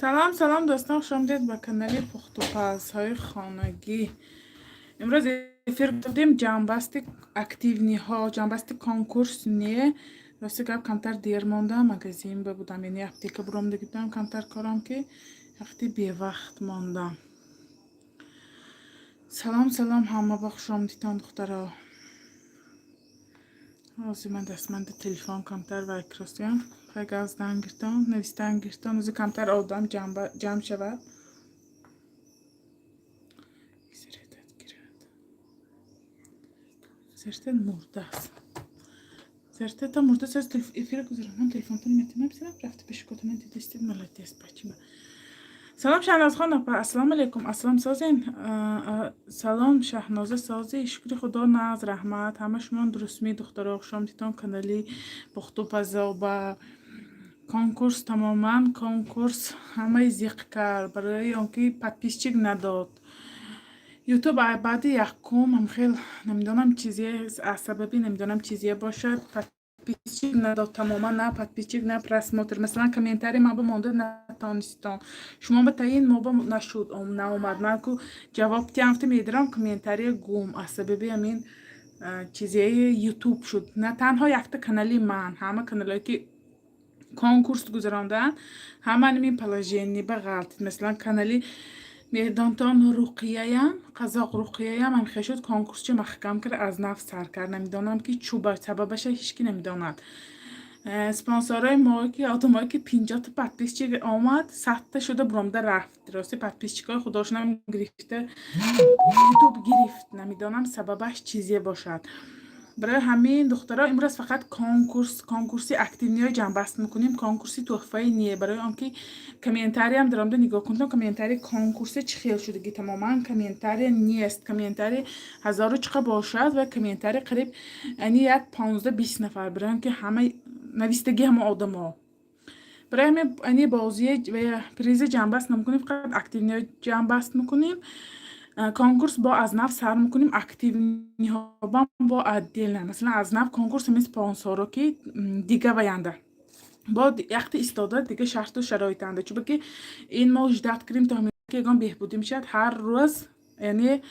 سلام سلام دوستان، خوش آمدید به کانال پخت و پزهای خانگی. امروز افیر بودیم جنبست اکتیونی ها، جنبست کنکورس نیه. راستی گپ کمتر دیر مانده مگزین بودم، یعنی هفته که برام دیگه بودم کمتر کارم که وقتی بی وقت ماندم. سلام سلام همه با خوش آمدیدان دخترها. راستی من دستمند تلفن کمتر و اکراسیم خیلی از دنگیرتان نویستن گیرتان از کمتر آدم جمع شود. زرتت مرده است. زرتت مرده است. از افیر گذارم تلفن تو نمیتونم بسیارم رفته پیش کتونه دیدستید ملاتی است بچه من. سلام شهناز خانم. السلام علیکم. السلام سازین. سلام شهناز سازی. شکر خدا ناز رحمت همه شما درست می دخترها خوش آمدیدان کانالی پخت و پزا با کنکورس. تماما کنکورس همه زیق کرد برای آنکه پادپیسچیک نداد. یوتیوب بعد یکم هم خیلی نمیدونم چیزی از سببی نمیدونم چیزی باشد پادپیسچیک نداد تماما. نه پادپیسچیک نه پرس موتر مثلا کامنتاری ما به مونده نتانستم شما به تاین ما به نشد نه اومد من کو جواب تیمت میدارم کامنتاری گم از سببی همین چیزی یوتیوب شد. نه تنها یک تا کانالی من همه کانالایی که کنکورس گذراندن همه نمی پلاژینی به غلط مثلا کانالی میدانتان رقیه‌ام قزاق رقیه‌ام هم خیلی شد کنکورس چه محکم کرد از نفس سر کرد. نمیدانم که چوب سببش هیچکی نمیداند. سپانسرای ما که آدمایی که 50 تا پادپیسچی آمد 100 تا شده برامده رفت. راستی پادپیسچیکای خودش نم گرفته یوتیوب گرفت. نمیدانم سببش چیزی باشد. برای همین دخترها امروز فقط کنکورسی اکتیونی جنبست میکنیم. کنکورسی تحفه نیه برای آنکه کامنتاری هم درامده نگاه کنم. کامنتاری کنکورسی چه خیلی شده که تماما کامنتاری نیست. کامنتاری 1000 چقدر باشد و کامنتاری قریب یعنی یک 15-20 نفر برای آنکه همه نویستگی همه آدم ها برای همین یعنی بازی و پریز جنبست نمیکنیم فقط اکتیونی جنبست میکنیم. کنکورس با از نفس سر میکنیم اکتیونی ها با عدل نه مثلا از نفس کنکورس می سپانسرو که دیگه وینده با یخت استاده دیگه شرط و شرایط انده چون که این ما جدت کردیم تا که یگان بهبودی میشد هر روز یعنی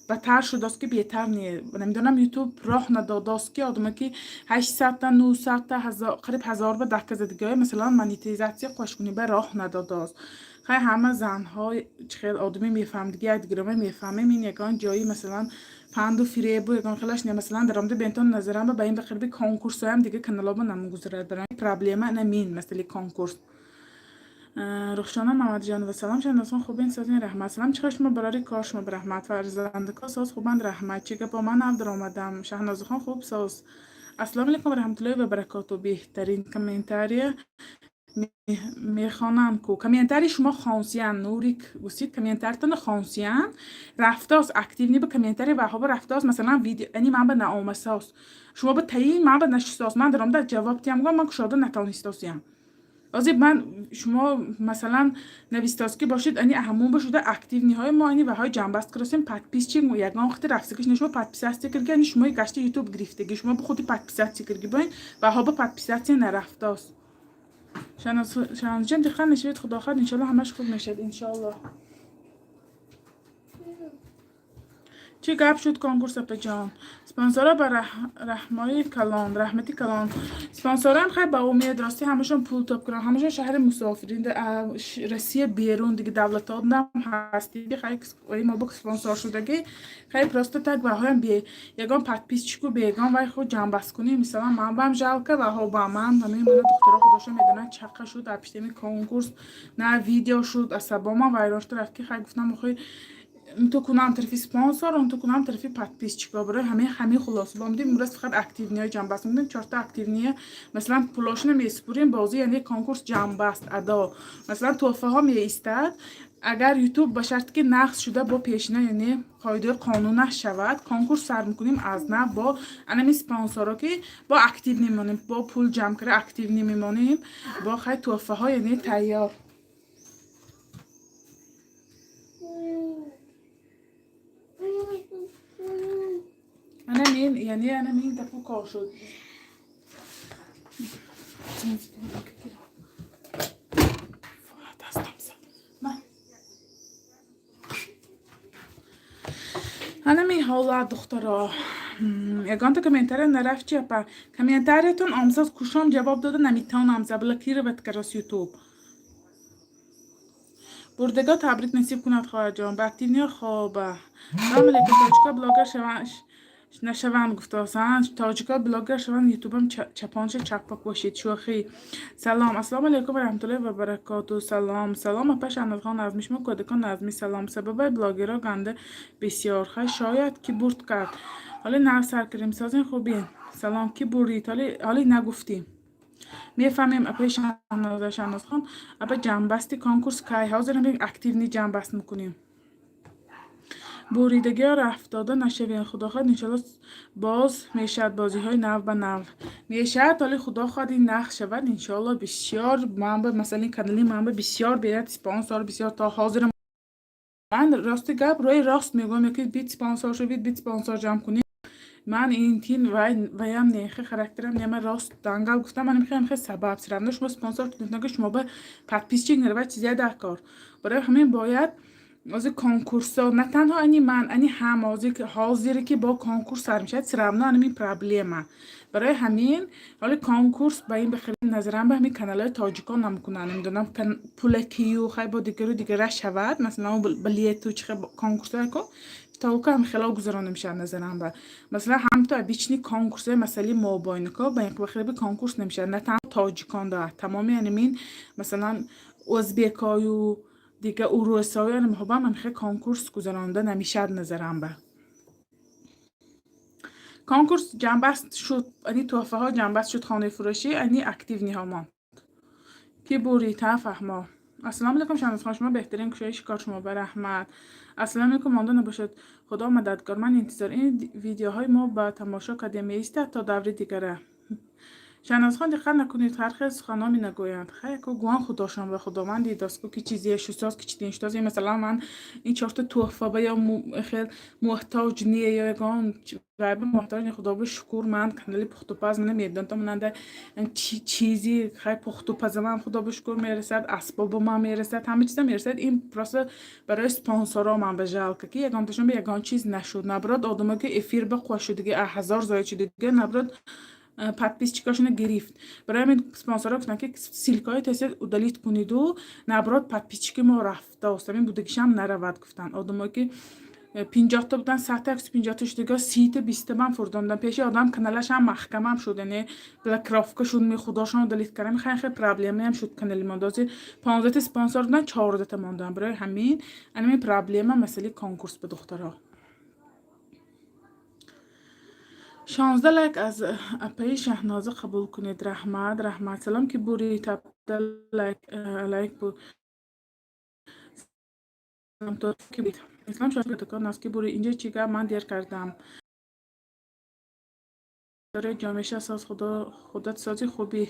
بدتر شده است که بهتر نیه. نمیدونم یوتیوب راه نداده است که آدم که 800 تا 900 تا قریب 1000 به دکه زدگی مثلا مانیتیزاسیون خوشگونی به راه نداده است. خیلی همه زنها خیلی آدمی میفهم دیگه دیگرمه میفهمیم این یکان جایی مثلا پند و فریب و یکان خیلیش نه مثلا درامده بینتون نظرم به این بخیر کنکورس هم دیگه کانال ها نمیگذارد برای پرابلم نمین مثلا کنکورس. رخشانه محمد جان و سلام شناسان خوبین سازین رحمت سلام چه شما برای کار شما به رحمت فرزنده کا ساز خوبند رحمت چه با من عبد آمدم شهناز خان خوب ساز. السلام علیکم و رحمت الله و برکاته. بهترین کامنتاری میخوانم کو کامنتاری شما خانسیان نوری گوشید کامنتارتون خانسیان رفتاس اکتیونی به کامنتاری و ها رفتاس مثلا ویدیو یعنی من به نامساس شما به تایی من به نشستاس من درام در جواب تیم گم من کشاده نتانستاسیم ازی من شما مثلا نویستاسکی باشید یعنی همون باشده اکتیونی های ما یعنی و های جنبست کردیم پادپیسچی یگان وقت رفتگیش نشما پادپیسچی کردی یعنی شما گشته یوتیوب گرفتگی شما به خودی پادپیسچی کردی باین و ها به پادپیسچی نرفتاس. شناز جان دقیقا نشوید خدا خواهد انشالله همش خوب نشد انشالله. چی گپ شد کنکورس اپ جان سپانسرها بر رحمتی کلان سپانسرها هم خیلی با امید راستی همشون پول توپ کردن همشون شهر مسافرین رسی بیرون دیگه دولت ها هم هستی خیلی ما با سپانسر شدگی خیلی پرسته تک و هم بی یگان پادپیس چیکو بیگان وای خود جنبست کنی مثلا من بام جالکه و ها با من همین دخترها خودشون میدونن چقدر شد در پیشتمی کنکورس نه ویدیو شد عصبا ما وایراشت رفت که خیلی گفتم بخوای تو کنم طرفی سپانسر اون تو کنم طرفی پادپیسچیکا برای همه خلاصه بامدیم امروز فقط اکتیونی جنبست میکنیم 4 تا اکتیونی مثلا پولاشون میسپوریم بازی یعنی کنکورس جنبست ادا مثلا توفه ها میایستاد اگر یوتیوب با شرط که نقض شده با پیشینه یعنی قاعده قانون نشود کنکورس سر میکنیم از نه با انمی سپانسرها که با اکتیو نمیمونیم با پول جمع کرده اکتیو نمیمونیم با خیلی توفه ها یعنی تیار انمی یعنی انمی دفعه کار شد انمی حالا دخترا یگان تا کامنتر نرفت چی اپا کامنترتون آمساز کشام جواب داده نمیتونم آمسا بلا کی رو بتکرس یوتیوب بردگاه تبریک نصیب کند خواهد جان بکتینیا خوابه سلام علیکم تاجیکا بلاگر شوند نشوند گفته هستن تاجیکا بلاگر شوند یوتیوبم چپانش چپاک باشید شوخی سلام السلام علیکم و رحمت الله و برکاته سلام اپش اندازخان نظمیش ما کودکان نظمی سلام سبب بلاگرها گنده بسیار خیلی شاید کی برد کرد حالا نه سر کریم سازین خوبین سلام کی برید حالا نگفتیم میفهمیم اپای شهناز خان اپا جنبستی کنکورس کای حاضرم بیم اکتیو نی جنبست میکنیم بریدگی ها رفتاده نشوین خدا خواهد انشالله باز میشد بازی های نو به نو میشد ولی خدا خواهد این نخ شود انشالله بسیار منبع مثلا این کانالی منبع بسیار بیاد سپانسر بسیار تا حاضرم من راست گپ روی راست میگم که بیت سپانسر شو بیت سپانسر جمع کنیم من این تین ویم نیخه خرکترم نیمه راست دنگل گفتم من میخوام خیلی سبب سرم شما سپانسر کنید که شما به پدپیسچینگ نرو چیزی در کار برای همین باید از کنکورس ها نه تنها انی من انی هم حاضری که با کنکورس سر میشه سرم نه این پرابلمه برای همین حالا کنکورس با این بخیر نظرم به همین کانال های تاجیکان نمیکنن نمیدونم پول کیو خیلی با دیگه شود مثلا بلیتو چه کنکورس ها کن تا هم خیلی گذرانده میشه نظرم به مثلا هم تو بیچنی کنکورس مثلا موبایل با یک بخیر به کنکورس نمیشه نه تنها تاجیکان داره تمامی انمین مثلا ازبکایو دیگه روسایی هم هم خیلی کنکورس گذرانده نمیشه نظرم به کنکورس جنبست شد انی توفه ها جنبست شد خانه فروشی انی اکتیو نیهامان کی بوری تفهما السلام علیکم شما شما بهترین کشایش کار شما به رحمت السلام علیکم مانده نباشد خدا مددگار من انتظار این ویدیوهای ما با تماشا کردیم است تا دور دیگره شناز خان دقت نکنید هر خیلی سخنامی نگویند خیلی که گوان خداشان به خداوندی دست که چیزی شوستاز که چیزی شوستاز مثلا من این چهار تحفه به یا خیلی محتاج نیه یا گان غیب محتاج خدا به شکر من کانال پخت و پز من میدونم تا من ده چیزی خیلی پخت و پز من خدا به شکر میرسد اسباب من میرسد همه چیز میرسد این پروسه برای سپانسرها من بجال که یگان تاشون به یگان چیز نشود نبرد آدمایی که افیر به خوش دیگه هزار زای چی دیگه نبرد подписчикашона гирифт барои ҳамин спонсорҳо гуфтанд ки силкаҳои тесед удалит куниду наоборот подписчики мо рафтааст ҳамин будагишам наравад гуфтанд одамое ки 50 та буданд 100 та 150 та шудага 30 та 20 та ман фурдондам пеши одам каналашам маҳкамам шуд яъне блокировка шуд ми худошон удалит кардам хеле проблемаам шуд канали мондози 15 та спонсор буданд 14 та монданд барои ҳамин ҳамин проблема масъалаи конкурс ба духтарҳо 16 لایک از اپای شهنازه قبول کنید رحمت سلام که بوری تبدیل لایک بود سلام تو که بید اسلام شاید دکان است که بوری اینجا چیگه من دیر کردم داره جامعه اساس خودت سازی خوبی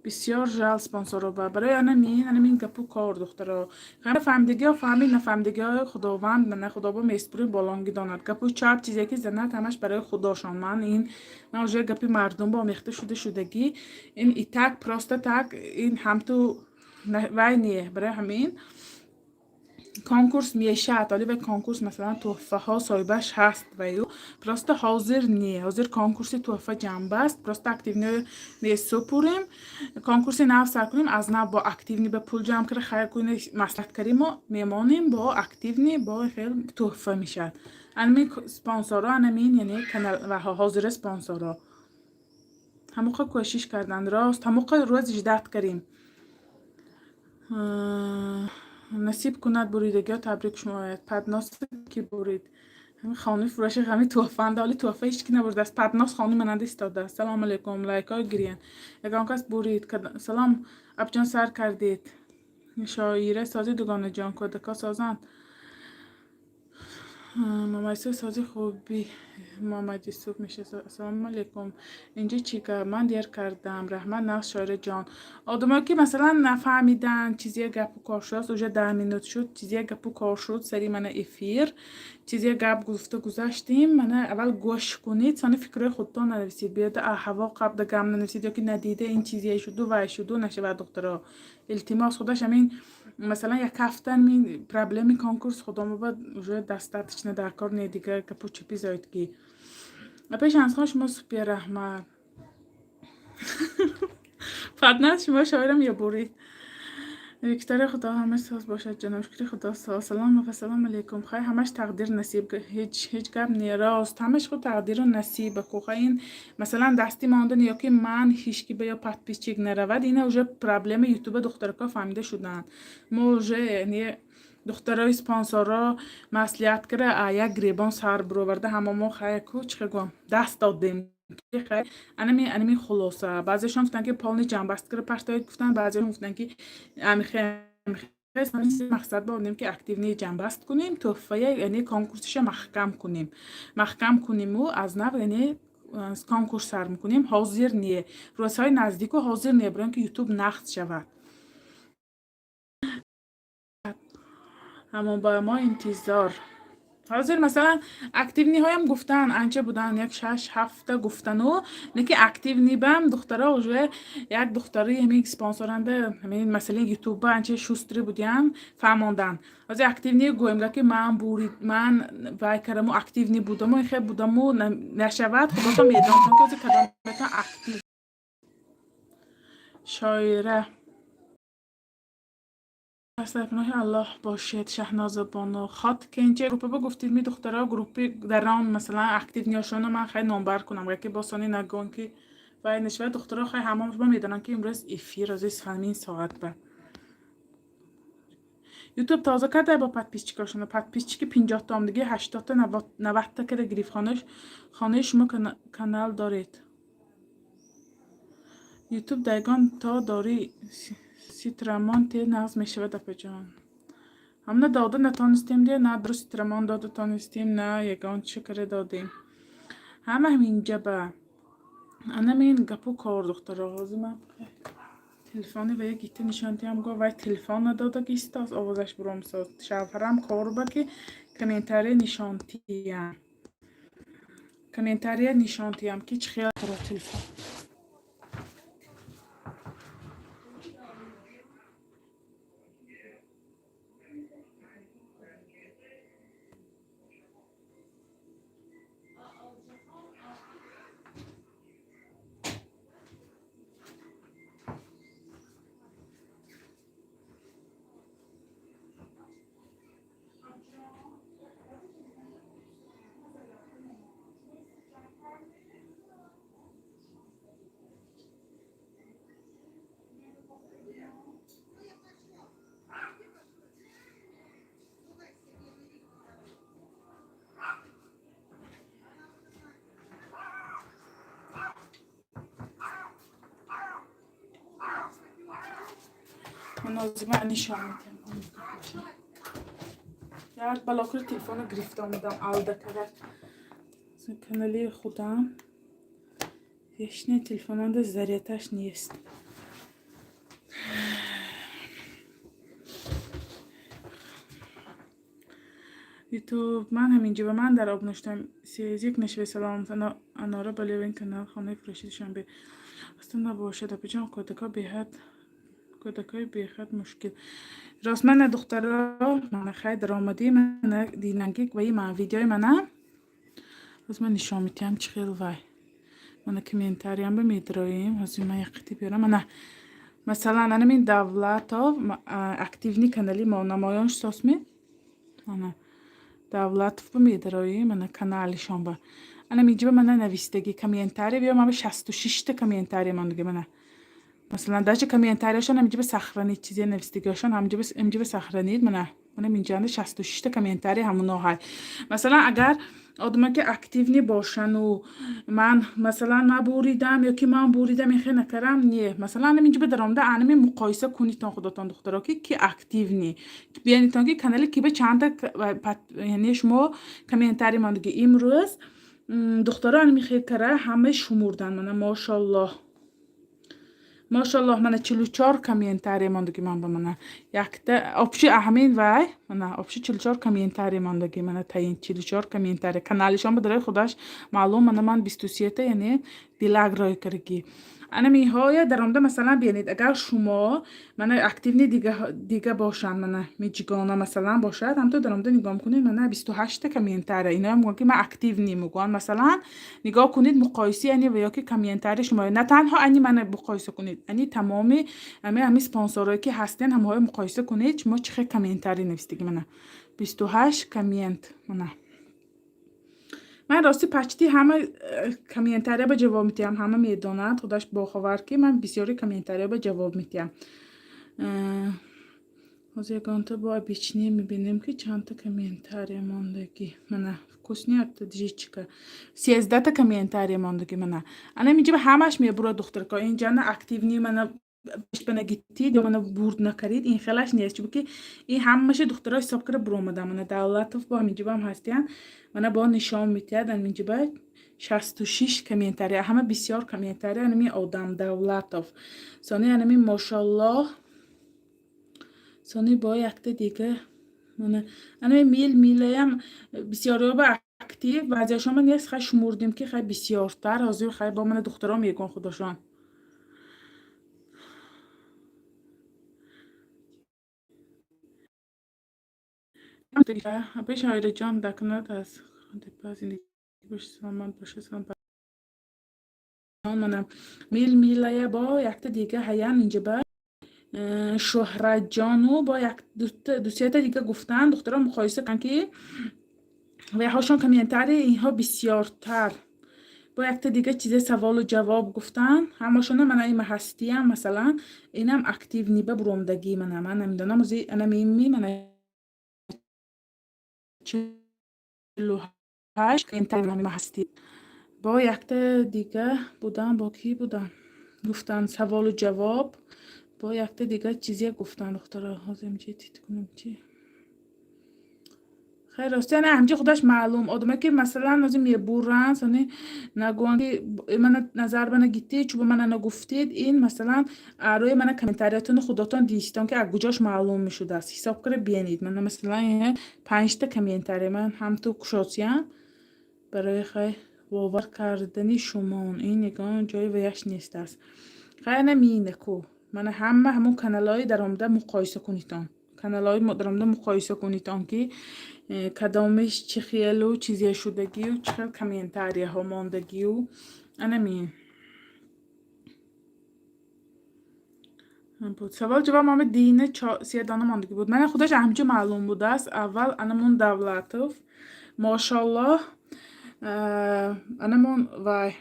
بسیار جال سپانسر با برای انمین گپو کار دخترا خیلی فهمیدگی ها فهمید نفهمیدگی های خداوند نه خدا با میسپوری بالانگی داند گپو چپ چیزی که زنت همش برای خداشان من اوجه گپی مردم با میخته شدگی این ایتک پراسته تک این هم تو وای نیه برای همین کنکورس میشه ولی به کنکورس مثلا تحفه ها سایبش هست و یو پراسته حاضر نیه حاضر کنکورس تحفه جنبه است پراسته اکتیو نی سپوریم کنکورس نو سر کنیم از نو با اکتیو نی به پول جمع کرده خیر کنیم مصلحت کریم و میمانیم با اکتیو نی با خیلی تحفه میشد انمی سپانسرها انمین یعنی کانال و حاضر سپانسرها هموقع کوشش کردن راست هموقع روز جدت کریم نصیب کند بریدگی ها تبریک شما باید پدناس که برید همین خانوی فروش همین توفه انده حالی توفه هیچ کی نبرده است پدناس خانوی مننده استاده سلام علیکم لایک های گرین یکان کس برید سلام ابجان سر کردید شاعره سازی دوگانه جان کودکا سازند. ممیسه سازی خوبی محمد یوسف میشه. السلام علیکم. اینجا چی که من دیر کردم رحمت نقش شاعر جان. آدمایی که مثلا نفهمیدن چیزی گپ و کار شد اوجه 10 مینوت شد چیزی گپ و کار شد سری من افیر چیزی گپ گفته گذاشتیم من اول گوش کنید ثانیه فکر خودتون ننویسید بیاد هوا قبل گم ننویسید یا که ندیده این چیزی شد و شد و نشه بعد دخترا التماس خودش همین مثلا یک هفته می پرابلمی کنکورس خودم بعد уже достаточно در کار نه دیگه که پوچ پیزایدگی پیش از خوش ما سپیر رحمت فدنه شما شاعرم یا برید ویکتوریا خدا همه ساز باشد جناب شکری خدا ساز سلام و سلام علیکم خواهی همش تقدیر نصیب هیچ گپ نیراست همش خود تقدیر و نصیب خواه این مثلا دستی ماندن یا که من هیچکی به یا پت پیچیگ نرود اینه اوجه پرابلم یوتیوب دخترکا فهمیده شدن ما اوجه یعنی دخترای سپانسورا مسئولیت کرده یک گریبان سر برآورده همه ما خیلی کوچ خگم دست دادیم خیلی انمی خلاصه بعضیشون گفتن که پالنی جنبست کرده پشتاید گفتن بعضیشون گفتن که امیخه مقصد بودیم که اکتیونی جنبست کنیم توفیه یعنی کنکورسش محکم کنیم و از نو یعنی کنکورس سر میکنیم حاضر نیه روزهای نزدیک و حاضر نیه برای که یوتیوب نقد شود اما با ما انتظار حاضر مثلا اکتیونی هایم گفتن انچه بودن یک 6-7 گفتن و نکی اکتیونی بم دخترها وجه یک دختری همین سپانسورنده همین مثلا یوتیوب انچه شوستری بودیم فهماندن از اکتیونی گویم که من بورید من وای کردم و اکتیونی بودم و خیلی بودم و نشود خدا میدونم که از کدام اکتیو شاعره پناه الله باشید شهناز بانو خط که اینجا گروپه بگفتید می دخترها گروپی در آن مثلا اکتیو نیاشونه من خیلی نامبر کنم که باسانی نگون که و نشوه دخترها خیلی همه با میدونن که امروز افیر از فهمین ساعت به یوتیوب تازه کرده با پت پیچ کارشونه پت پیچ که 50 تا دیگه 80 تا 90 تا که گریف خانه شما کانال دارید یوتیوب دایگان تا داری سیترمان تی نغز میشود دپه جان همه داده نتانستیم دیگه نه درست ترمان داده تانستیم نه یگان شکر دادیم همه همینجا به انا این گپو کار دختر آغازی من تلفانی و یک گیته نشانتی هم گفت وای تلفن نداده گیست از آغازش برام ساز شوهرم کار با که کمنتاری نشانتی هم که چه خیال کرا تلفن منازمه نشان میدم یاد بلاکر تلفن گرفته آمدم آلده کرد کانالی خودم یشنه تلفنان ذریعتش نیست یوتیوب من همینجا به من در آب نشتم یک نشوه سلام انارا بلی این کانال خانه فرشیدشان به اصلا نباشد بجان کودکای بیخد مشکل راست من دخترها من خیلی درآمدی من دیننگی و این من ویدیوی منم از من نشان میتیم چه خیلی وای من کامنتاری هم بمیدرایم از من یقتی بیارم من مثلا انا این دولت ها اکتیونی کانالی ما نمایانش ساس می انا دولت بمیدرایم من کانالشان با انا میجیب من نویستگی کامنتاری بیام من 66 تا کامنتاری من دیگه من مثلا داشت کامنتاریشون هم به سخرانی چیزی نوشتگیشون هم به سخرانید من اینجا 66 تا کامنتاری همون های مثلا اگر آدما که اکتیو نی باشن و من بوریدم یا که من بوریدم این خیلی نکردم نیه مثلا اینجا به درامده انمی مقایسه کنید تا خودتان دخترا که اکتیو نی بیانید تا که کانال کی به چند تا یعنی شما کامنتاری ماندگی امروز دخترا انمی خیلی کرده همه شمردن من ماشاءالله من 44 کامنتاری ماندگی من به من یک تا آپشی همین وای من آپشی 44 کامنتاری ماندگی من تا این 44 کامنتاری کانالشان بدره خودش معلوم من 23 تا یعنی دیلاگ رای کرگی انا میهای درامده مثلا بیانید اگر شما من اکتیو دیگه باشن من میجگانا مثلا باشد هم تو درامده نگاه کنید من 28 کامنتاری اینا هم میگن که من اکتیو نیمگان مثلا نگاه کنید مقایسه یعنی و یا که کامنتاری شما نه تنها انی من مقایسه کنید یعنی تمامی همه اسپانسرایی که هستن هم های مقایسه کنید شما چه کامنتاری نوشتید من 28 کامنت من راستی پچتی همه کامنتاری به جواب میتیم همه میدونند خودش باخبر که من بسیاری کامنتاری به جواب میتیم از یکانتا با بیچنی میبینیم که چند تا کامنتاری ماندگی من کسنیت دیجیچکا 13 تا کامنتاری ماندگی من انا میگه همش میبره دختر که اینجا نه اکتیو نی من بهش بنگیتید یا من بورد نکردید این خیلیش نیست چون که این همش دخترای حساب کرده برومدم من دولت با میگه هم هستین من با نشان میتیدن میگه بعد 66 کامنتاری همه بسیار کامنتاری انمی آدم دولتов سانی انمی ماشاءالله سانی با یک دیگه من میلیم بسیار با اکتیو بعضیشون من نیست خیلی شمردیم که خیلی بسیارتر از خیلی با من دخترها میگن خودشان پیش هایده جان دکنات از پازینی باشه سلامت باشه سلام منم میلیه با یک دیگه هیان اینجا با شهرت جانو با یک دو سه تا دیگه گفتن دخترها مقایسه کن که و هاشون کامنتاری اینها بسیارتر با یک تا دیگه چیز سوال و جواب گفتن همشون من این هستیم مثلا اینم اکتیو نیبه برومدگی من نمیدونم انا میمی من 48 کامنتاری من هستی با یک تا دیگه بودن با کی بودن گفتن سوال و جواب با یک تا دیگه چیزی گفتن دخترها حاضر چی تیت کنم چی خیر راستی نه همچی خودش معلوم آدمه که مثلا لازم یه بورن سانی نگوان که من نظر بنا گیتی چوب من نگفتید این مثلا روی من کامنتاریاتون خودتون دیستان که از کجاش معلوم میشده است حساب کنه بینید من مثلا این 5 تا کامنتاری من هم تو کشاتیم برای خیلی باور کردنی شما این نگاه جای ویش نیست است خیلی نمینه کو من همون کانالای درآمده مقایسه کنیدم کانالای درآمده مقایسه کنیدم که کدامش چه خیلی و چیزی شدگی و چه کامنتاری ها ماندگی و انمین بود سوال جواب مام دینه 3 دانه ماندگی بود من خودش همچه معلوم بود است اول انمون دولتов ماشاءالله انمون وای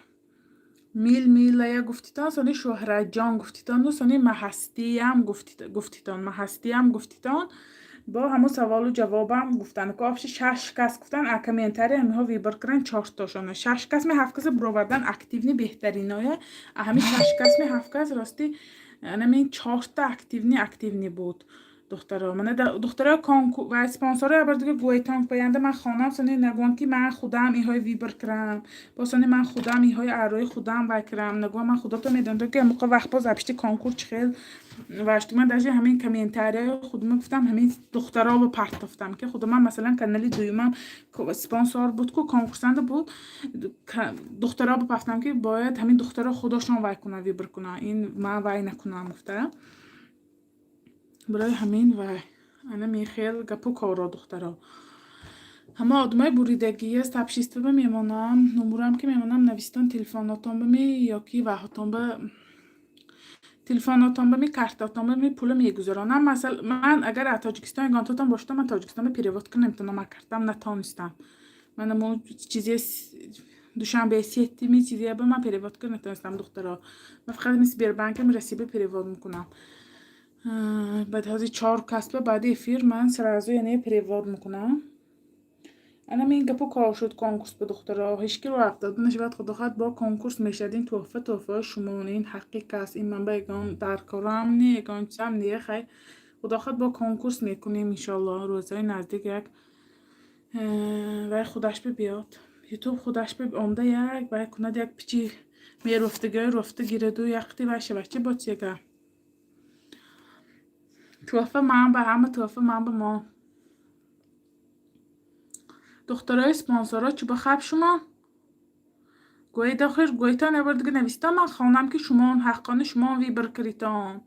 میلیه گفتیدن سانی شهرت جان گفتیدن و سانی محستی هم گفتیدن با همون سوال و جوابم گفتن که آفش 6 کس گفتن کامنتاری همه ویبر کردن 4 تاشونه 6 کس می 7 کس برووردن اکتیونی بهترینایه همین 6 کس می 7 کس راستی نمی 4 تا اکتیونی بود دخترها من دخترها کانکور و اسپانسر بر دیگه گویتانگ باینده من خانم سنی نگوان که من خودم اینهای ویبر کردم با سنی من خودم اینهای اروی خودم وکرم نگوان من خودم تو میدونم که موقع وقت باز اپشتی کانکور چخیل واشت من داشته همین کامنتاری خودم گفتم همین دخترها رو پرتافتم که خودم من مثلا کانالی دویمم اسپانسر بود که کانکورسنده بود دخترها رو پرتافتم که باید همین دخترها خودشون وای کنن ویبر کنن این من وای نکنم گفتم برای همین و انا میخیل گپو کارا دخترها همه آدمای بریدگی است تبشیسته به میمانم نمورم که میمانم نویستان تلفناتان به می یا کی وقتان به تلفناتان به می کارتاتان به می پول میگذارانم مثلا من اگر از تاجیکستان گانتاتان باشتم من تاجیکستان به پریوات کنم نمیتونم کارتم نتونستم من مو چیزی دوشنبه سیتی می چیزی به من پریوات کنم نتونستم دخترها من فقط میس بیر بانک می رسیبه پریوات میکنم بعد از 4 کسب بعد افیر من سرازو یعنی پریواد میکنم انا این گپو کار شد کنکورس به دخترها هیچکی رو افتاد نشود خدا خواهد با کنکورس میشد این تحفه شما این حقیقت است این من بگم در کارم نی یگان چم نیه خیلی خدا خواهد با کنکورس میکنیم انشالله روزهای نزدیک یک و خودش بیاد یوتیوب خودش آمده یک و کند یک پیچی می رفته گیره دو یقتی باشه بچه با چیگه توفه من به همه توفه من به ما دخترای سپانسرها چی بخب شما گوی داخل گویتان نبرد دیگه نویستا من خانم که شما حقانه شما وی برکریتان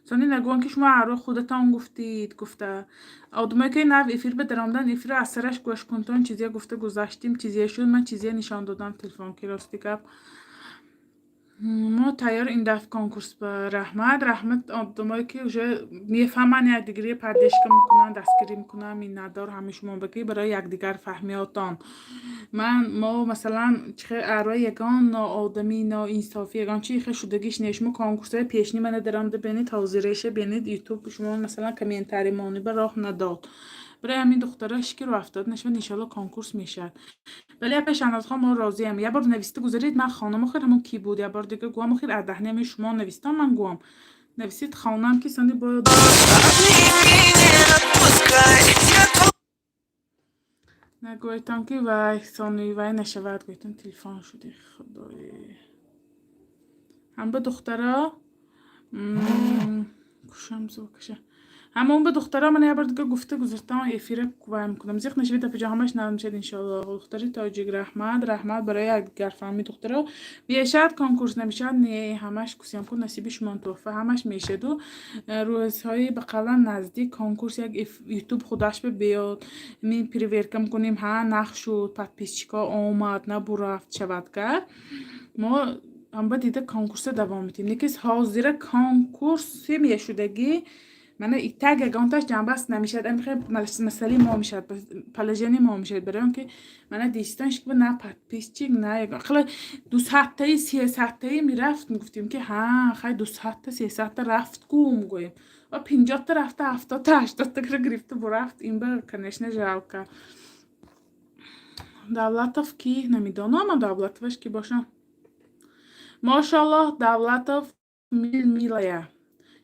سانی نگوان که شما عرو خودتان گفتید گفته آدمایی که نو افیر به درامدن افیر اثرش گوش کنتان چیزی گفته گذاشتیم چیزی شد من چیزی نشان دادم تلفن که راستی گپ ما تیار این دفعه کنکورس به رحمت آدمایی که уже میفهمن یک دیگری پرداشت میکنن دستگیری میکنن این ندار همه شما بگی برای یکدیگر فهمیاتان ما مثلا چه ارای یگان نا آدمی نا انصافی یگان چی خه شدگیش نشمو کنکورسای پیشنی من درامده بینید توزیرش بینید یوتیوب شما مثلا کامنتاری مانی به راه نداد برای همین دخترش که رو افتاد نشون انشالله کنکورس میشه ولی پیش از ما راضی ام یه بار نوشته گذارید من خانم خیر همون کی بود یه بار دیگه گوام خیر از دهنه شما نوشتم من گوام نویسید خانم که سنی باید نگویتم که وای سانی وای نشود گویتم تلفن شده خدای هم به دخترها کشم زوکشه همون به دخترها من یه بار دیگه گفته گذاشتم افیر کوبای میکنم زیخ نشوید پیجا همش نرم شد انشالله دختری تاجیک رحمت برای یک گرفهمی دخترها بیشتر کنکورس نمیشد نه همش کسیم کن نصیبش من توفه همش میشد و روزهای به قلم نزدیک کنکورس یک یوتیوب خودش بیاد می پریورکم کنیم ها نقش شد پادپیسچیکا آمد نبو رفت شود کرد ما هم با دیده کنکورس دوام میتیم نیکیز حاضر کنکورس میشودگی من ایتاگ اگانتاش جنبست نمیشد ام خیلی مسئله ما میشد پلاژنی ما میشد برای اون که من دیستانش که نه پادپیسچیک نه خیلی 2 ساعته 3 ساعته میرفت میگفتیم که ها خیلی 2 ساعته 3 ساعته رفت گم گویم و 50 تا رفته 70 تا 80 تا گرفته برفت این بر کنشنه جالکا davlatov ki نمیدانم davlatovش کی باشم ماشاءالله davlatov میلایه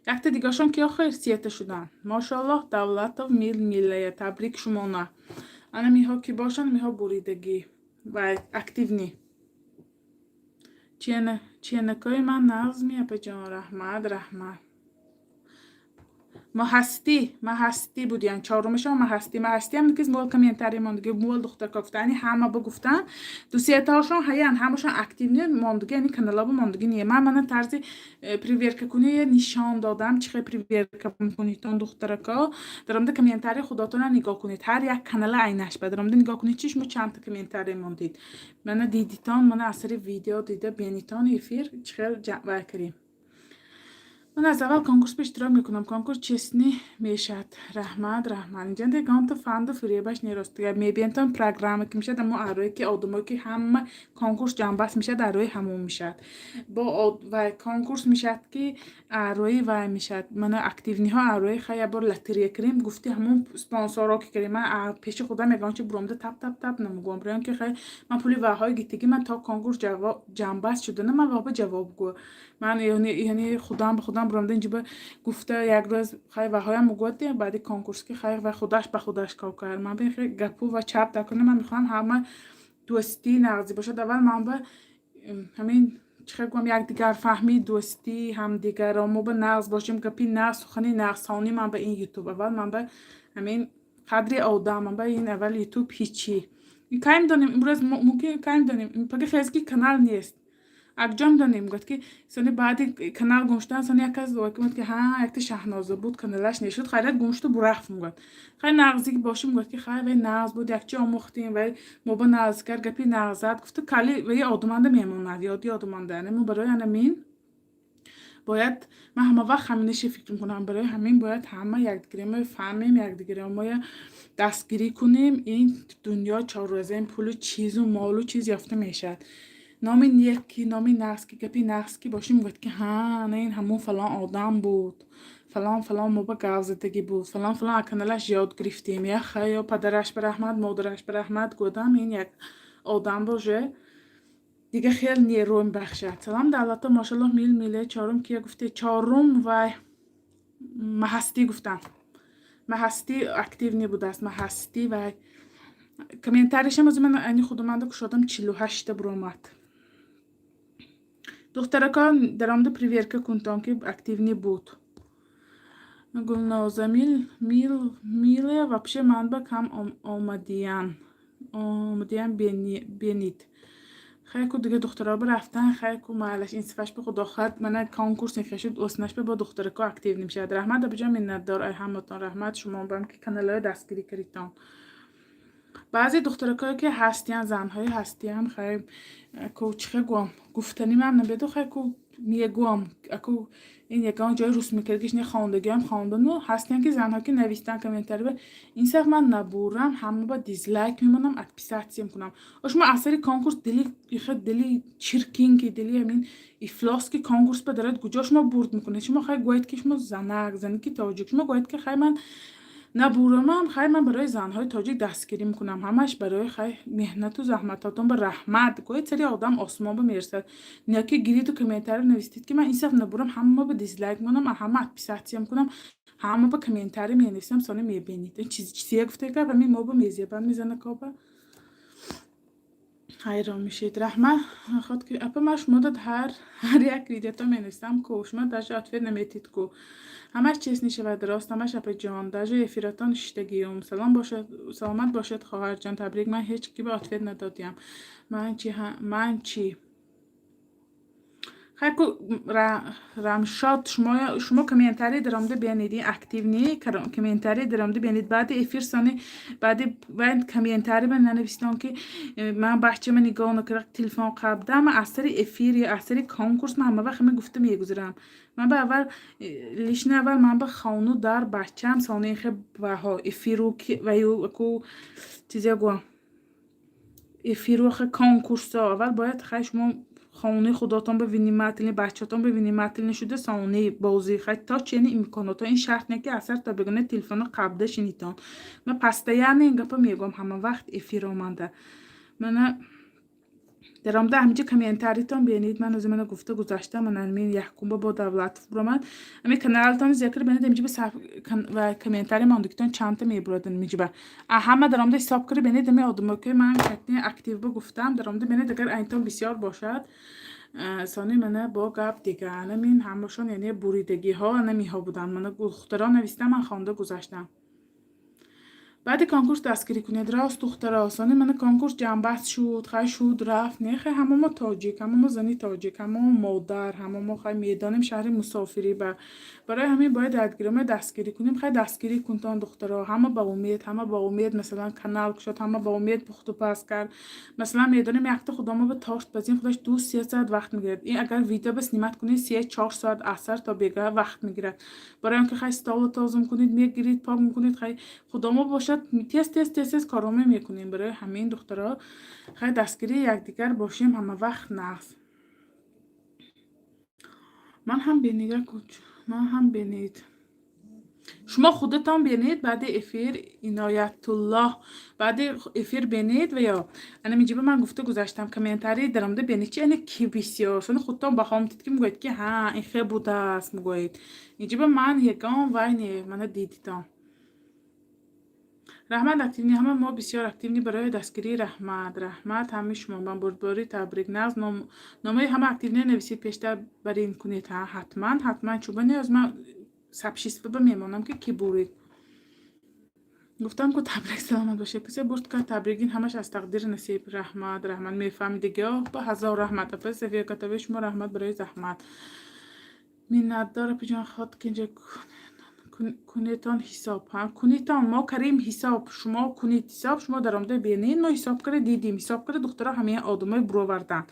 یک تا دیگه‌شون که آخر سیته شدن ماشاءالله davlatov میلایه تبریک شما نه انا میها کی باشن میها بریدگی و اکتیونی چینکای من نظمی به جان رحمت ما هستی بودیم چهارمش ما هستی هم که مول کامنتاری ماندگی مول دختر گفتن همه بگفتن دو سه تاشون هیان همشون اکتیو نه ماندگی یعنی کانال ماندگی نیه من طرز پریورک کنی نشان دادم چه پریورک کنید تون دخترکا درامده کامنتاری خودتون نگاه کنید هر یک کانال عینش بدرامده نگاه کنید چیش مو چند تا کامنتاری ماندید من دیدیتان من اثر ویدیو دیده بینیتان افیر چه جواب کریم من از اول کنکورس به اشتراک میکنم کنکورس چسنی میشد رحمت اینجا دیگه تو فند فریبش نیست دیگه میبینتون پروگرام که میشه اما اروی که آدمایی که هم کنکورس جنبست میشه در روی همون میشد با و کنکورس میشد که اروی و میشد من اکتیونی ها اروی خیلی بار لاتری کریم گفتی همون اسپانسرها که کریم من پیش خودم میگم چه برامده تپ نمیگم برام که خیلی من پولی وهای گیتگی من تا کنکورس جنبست شده نه من واقعا جواب گو من یعنی خودم به خودم برامده اینجا گفته یک روز خیلی وهایم گفته بعد کنکورس که خیلی و خودش به خودش کار کرد من به خیلی گپو و چپ دکنه من میخوام همه دوستی نغزی باشه اول من به همین چه گم یک دیگر فهمی دوستی هم دیگر ما به نغز باشیم گپی نغز سخنی نغزانی من به این یوتیوب اول من به همین قدری آدم من به این اول یوتیوب هیچی کایم دانیم امروز ممکن کایم دانیم پگه فیسبوک کانال نیست اگجام دانیم گفت که سونی بعد کانال گمشتن سونی یک از دوکیمت که ها یک شهنازه بود کانالش نشد خیلی گمشت برخت میگفت خیلی نغزی باشیم گفت که خیلی نغز بود یک جا آموختیم و ما با نغز کرد گپی نغزت گفت کلی و یه آدمانده میموند یادی آدمانده نمو برای انمین باید من همه وقت همینش فکر میکنم برای همین باید همه یک دیگه فهمیم یک دیگه ما دستگیری کنیم این دنیا 4 روزه این پول چیز و مال و چیز یافته میشد نامی یکی نامی نقص که گپی نقص که باشیم گفت که ها نه این همون فلان آدم بود فلان فلان ما با گوزدگی بود، فلان فلان اکنالش یاد گرفتیم. یا خیلی پدرش به رحمت، مادرش به رحمت گودم این یک آدم باشه دیگه خیلی نیرویم بخشد. سلام دلتا ماشالله میله چهارم کیه گفته؟ چهارم و محستی گفتم. محستی اکتیو نبوده است. محستی و کامنتارش هم از من اینی خودم که شدم 48 برآمد. دخترکا درآمد پریورکه کنتم که اکتیو نبود. گلنازه میله و پیش من با کم آمدیان بینید. خیلی که دیگه دخترها برفتن خیلی که معلش این صفحش به خدا خواهد من کانکورس نفشید اسنش به با دخترکا اکتیو نمیشه. رحمت بجا منت دار ای همتون رحمت شما برم که کانال های دستگیری کردید. بعضی دخترکایی که هستیان زنهای هستیان خیلی کوچه گفتنی من نبیدو خیلی که میگم اکو این یکان جای روس میکردیش نه خواندگی هم خواندن هستیان که زنها که نوشتن کامنتاری به این صف من نبورم همه با دیزلایک میمونم ادپیساتی میکنم. شما اثری کانکورس دلی چیرکین که دلی همین افلاس که کانکورس به درد کجا شما برد میکنه شما خیلی گوید که شما زنی که تاجیک شما گوید که خیلی من نبورم خیلی من برای زنهای تاجیک دستگیری میکنم همش برای خیلی مهنت و زحمتاتون به رحمت گوید سری آدم آسمان به میرسد نه که گیرید و کامنتار نویسید که من این صف نبورم همه به دیزلایک میکنم همه ادپیساتی میکنم همه با کامنتار مینویسم سانه میبینید این چیزی گفته که همین ما با میزیبان میزنه کابه حیران میشید. رحمت خود که اپا ماش مدت هر یک ویدیو مینویسم کوش من داشت اتفاق نمیتید کو همش چیز نیشه و درست همش اپ جان داجه افیراتان شتگیوم سلام باشد سلامت باشد خواهر جان تبریک من هیچ کی به اتفاق ندادیم من چی خیلی رمشاد شما کامنتاری درآمده بینیدین اکتیو نی کامنتاری درآمده بینید بعد افیر سانی بعد کامنتاری من ننوشتم که من بچه من نگاه نکردم تلفن قبضم اثر افیر یا اثر کانکورس من همه وقت میگفتم میگذرم من به اول لیشن اول من به خانو در بچم سانی خیلی بها افیرو و یو کو چیزی گوام افیرو خیلی کانکورس اول باید خیلی شما خانه خداتون ببینیم معطل بچه‌تون ببینیم معطل نشده سانه بازی خیلی تا چنین امکانات این شرط نه که اثر تا بگونه تلفن قبضش نیتون من پسته یعنی این گپا میگم همه وقت افیر اومده من درآمده همینجا کامنتاریتون ببینید من از من گفته گذاشتم من همین یحکم با دولت برام همین کانالتون ذکر ببینید اینجا به صفحه و کامنتاری من دکتون چند تا میبردن میجبه همه درآمده حساب کرده ببینید می آدمو که من کتنی اکتیو گفتم درآمده ببینید اگر اینتون بسیار باشد سانی من با گپ دیگه همین همشون یعنی بریدگی ها نمیها بودن من دختران نوشتم من خوانده گذاشتم بعد کانکورس دستگیری کنید راست دخترها سانی من کانکورس جنبست شد خیلی شد رفت نه خیلی همه ما تاجیک همه ما زنی تاجیک همه ما مادر همه ما خیلی میدانیم شهر مسافری برای همین باید یادگیری دستگیری کنیم خیلی دستگیری کنتان دخترها همه با امید مثلا کانال شد همه با امید پخت و پس کرد مثلا میدانیم یک خدا ما به تاشت بزین خودش 2-3 ساعت وقت میگیره این اگر ویدیو بس نیمت کنید 3-4 ساعت اثر تا بگه وقت میگیره برای اینکه خیلی استال تازم کنید میگیرید پاک میکنید خیلی خدا ما باشد تست کارامه میکنیم برای همین دخترها خیلی دستگیری یکدیگر باشیم همه وقت نقص من هم بینید شما خودتان بینید بعد افیر عنایت الله بعد افیر بینید و یا انا میجیبه من گفته گذاشتم کامنتاری درآمده بینید چه کی بسیار سن خودتان بخوامید که میگوید که ها این خیلی بوده است میگوید میجیبه من یکم وای من دیدیدم رحمت اکتیونی همه ما بسیار اکتیونی برای دستگیری رحمت همه شما من بردباری تبریک ناز نامه همه اکتیونی نویسید پیشتر برای این کنید حتما چوبانی از من سبشیست به میمانم که کی بورید گفتم که تبریک سلامت باشه کسی برد که تبریکین همش از تقدیر نصیب رحمت میفهمید دیگه با هزار رحمت افل سفیر کتابه شما رحمت برای زحمت منت داره پیجان خود کنجه کنیتان حساب کنیتان ما کریم حساب شما کنید حساب شما درآمده بینید ما حساب کرده دیدیم حساب کرده دخترها همه آدمای برآوردن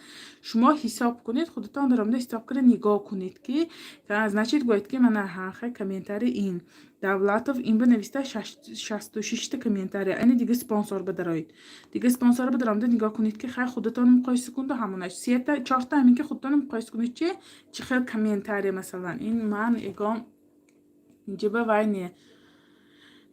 شما حساب کنید خودتان درآمده حساب کرده نگاه کنید که از نچید گوید که من خیلی کامنتار این دولت این بنویسته 66 تا کامنتار یعنی دیگه اسپانسر بدارید دیگه اسپانسر بدارمده نگاه کنید که خیلی خودتان مقایسه کنید همونش 3 تا 4 تا همین که خودتان مقایسه کنید چه خیلی کامنتار مثلا این من اگام اینجا به وای نیه.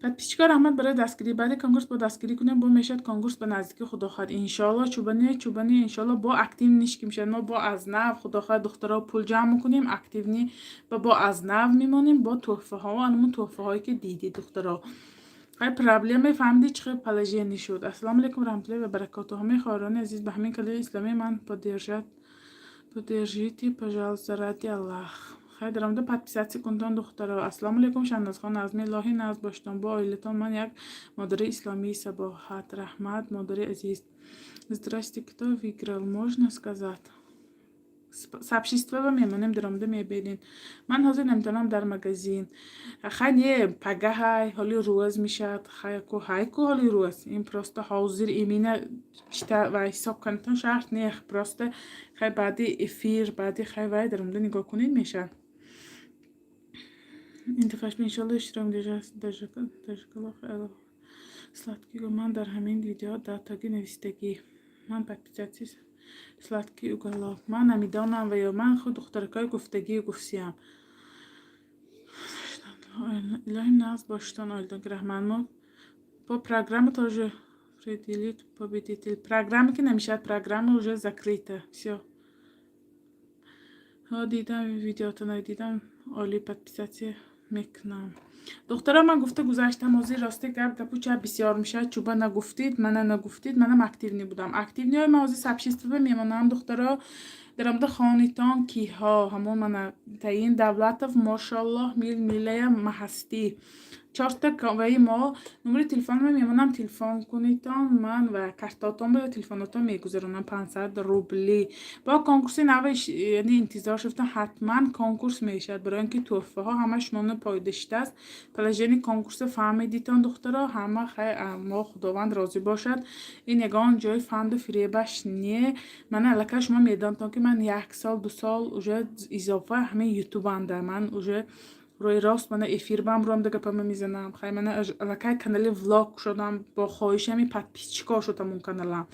بعد پیشکار احمد برای دستگیری بعد کنکورس با دستگیری کنیم با میشد کنکورس به نزدیک خدا خواهد انشالله چوبانی انشالله با اکتیو نیش که میشه ما با از نو خدا خواهد دخترها پول جمع میکنیم اکتیو نی با از نو میمونیم با تحفه ها و انمون تحفه هایی که دیدی دخترها های پرابلم فهمیدی چقدر پلاژینی شد. السلام علیکم و رحمت الله و برکاته. همه خواهران عزیز به همین کلی اسلامی من поддержите пожалуйста ради Аллах. خیلی درآمده подписаться کنتون دخترها. السلام علیکم شهناز خان نظمی الهی ناز باشتم با عائلتان. من یک مادر اسلامی صباحت رحمت مادر عزیز. Здрасте, кто выиграл, можно сказать? Сообщество میمونیم درآمده میبینین. من حاضر نمیتونم در مغازین. خیلی پگاه حالی روز میشد. خیلی حالی روز. این پروسته حاضر ایمینه چتا و حساب کنتون شرط نیخ. پروسته خیلی بعدی افیر بعدی خیلی وای درآمده نگاه کنین میشه. انتفاش انشالله اشتراک داشته سلاتکی من در همین ویدیو داتاگی نویستگی من پاکیزاتی سلاتکی اوگالا من نمیدانم و یا من خود دخترکای گفتگی گفتیم الهی ناز باشتن آیلدان رحمان ما по программе тоже определит победитель. Программа که نمیشه программа уже закрыта. Все. ها دیدم ویدیوتون دیدم عالی подписаться میکنم. دخترها من گفته گذاشتم موضوع راسته گپو چه بسیار میشه چوبا نگفتید منم اکتیو نی بودم اکتیو نی موضوع سابشیستو میمونم دخترها درآمده خانیتان کیها همون من تعیین دولت ماشاءالله میله محستی 4 تا و ما نمره تلفن میمونم تلفن کنیتان من و کارتاتون به تلفناتون میگذارونم 500 روبلی با کنکورس نوش یعنی انتظار شفتن حتما کنکورس میشد برای اینکه تحفه ها همش نون پایداشته است پلاژنی کنکورس فهمیدیتان دخترها همه خیلی ما خداوند راضی باشد این یگان جای فند فریبش نیه من الکه شما میدان تا که من 1 سال 2 سال уже اضافه همه یوتیوب انده من уже روی راست من افیر بام روم دیگه پام میزنم خیلی من الکه کانال ولاگ شدم با خواهش همی подписчикا شدم اون کانالم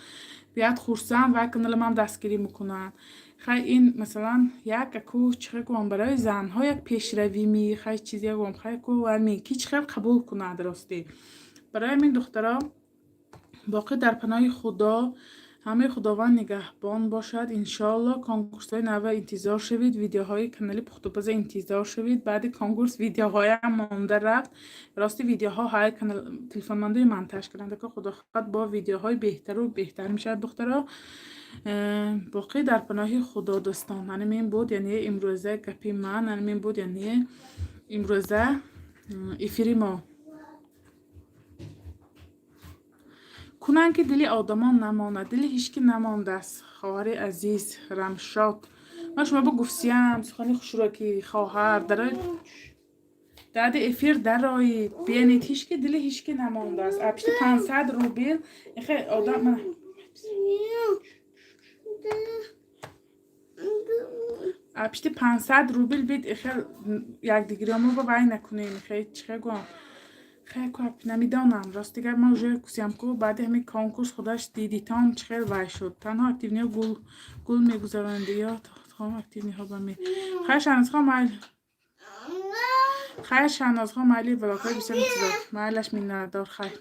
بیاد خورسم و کانالم هم دستگیری میکنن خیلی این مثلا یک اکو چه گوام برای زنها یک پیشروی می خیلی چیزی گوام خیلی کو و می کی چه قبول کنه درسته برای من دخترها باقی در پناه خدا همه خداوند نگهبان باشد انشالله کنکورس های نوه انتظار شوید ویدیوهای کانال پختوپز انتظار شوید بعد کنکورس ویدیوهای هم مانده رفت راستی ویدیوها های کانال تلفن مانده منتشر کردند که خدا خواهد با ویدیوهای بهتر و بهتر میشه دخترها باقی در پناه خدا دوستان همین بود یعنی امروزه گپی من همین بود یعنی امروزه افیری ما کنن که دلی آدمان نمانه دلی هیچکی نمانده است خواهر عزیز رمشاد من شما با گفتیم سخنی خوشروکی خواهر در افیر درایید بیانید هیچکی دلی هیچکی نمانده است اپشت 500 روبل خیلی آدم من اپشت 500 روبل بید خیلی یک دیگری همون با بای نکنیم خیلی چه گوام خیلی کپ نمیدانم راست دیگر من اوجه کسیم که بعد همین کنکورس خودش دیدیتان چخیل وای شد تنها اکتیونی ها گل میگذارند یا تخوام اکتیونی ها با می خیلی شناز خواه مالی بلاکای بسیار انتظار محلش می ندار خیلی